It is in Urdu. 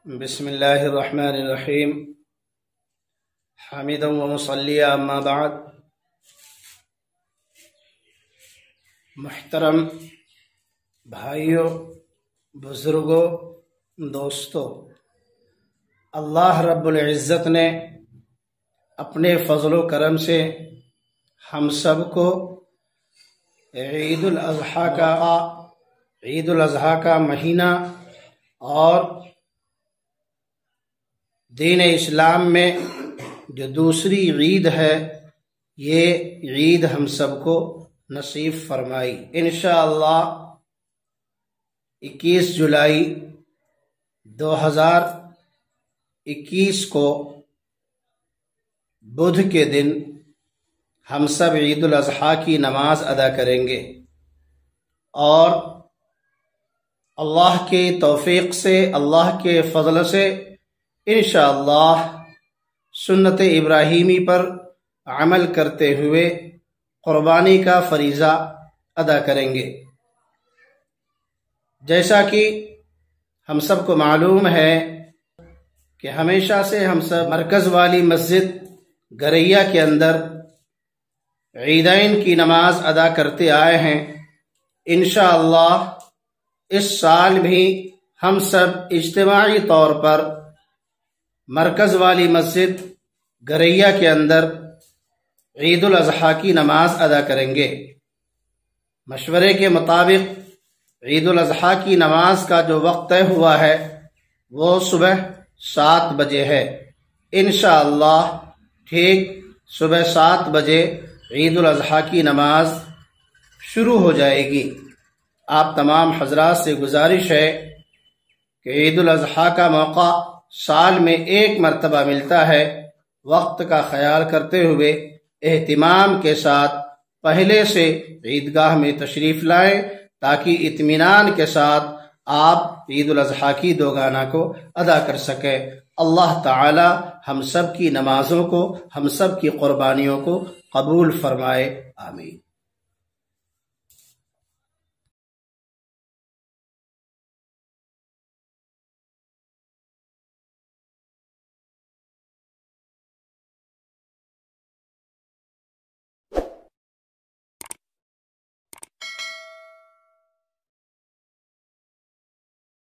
بسم اللہ الرحمن الرحیم حامدا و مصلیٰ اما بعد۔ محترم بھائیوں، بزرگوں، دوستوں، اللہ رب العزت نے اپنے فضل و کرم سے ہم سب کو عید الاضحیٰ کا مہینہ اور دین اسلام میں جو دوسری عید ہے یہ عید ہم سب کو نصیب فرمائی۔ انشاءاللہ 21 جولائی 2021 کو بدھ کے دن ہم سب عید الاضحیٰ کی نماز ادا کریں گے، اور اللہ کی توفیق سے، اللہ کے فضل سے انشاءاللہ سنت ابراہیمی پر عمل کرتے ہوئے قربانی کا فریضہ ادا کریں گے۔ جیسا کہ ہم سب کو معلوم ہے کہ ہمیشہ سے ہم سب مرکز والی مسجد گریا کے اندر عیدین کی نماز ادا کرتے آئے ہیں۔ انشاءاللہ اس سال بھی ہم سب اجتماعی طور پر مرکز والی مسجد گریا کے اندر عید الاضحیٰ کی نماز ادا کریں گے۔ مشورے کے مطابق عید الاضحیٰ کی نماز کا جو وقت طے ہوا ہے وہ صبح 7 بجے ہے۔ انشاءاللہ ٹھیک صبح 7 بجے عید الاضحیٰ کی نماز شروع ہو جائے گی۔ آپ تمام حضرات سے گزارش ہے کہ عید الاضحیٰ کا موقع سال میں ایک مرتبہ ملتا ہے، وقت کا خیال کرتے ہوئے اہتمام کے ساتھ پہلے سے عیدگاہ میں تشریف لائیں تاکہ اطمینان کے ساتھ آپ عید الاضحیٰ کی دوگانہ کو ادا کر سکیں۔ اللہ تعالی ہم سب کی نمازوں کو، ہم سب کی قربانیوں کو قبول فرمائے، آمین۔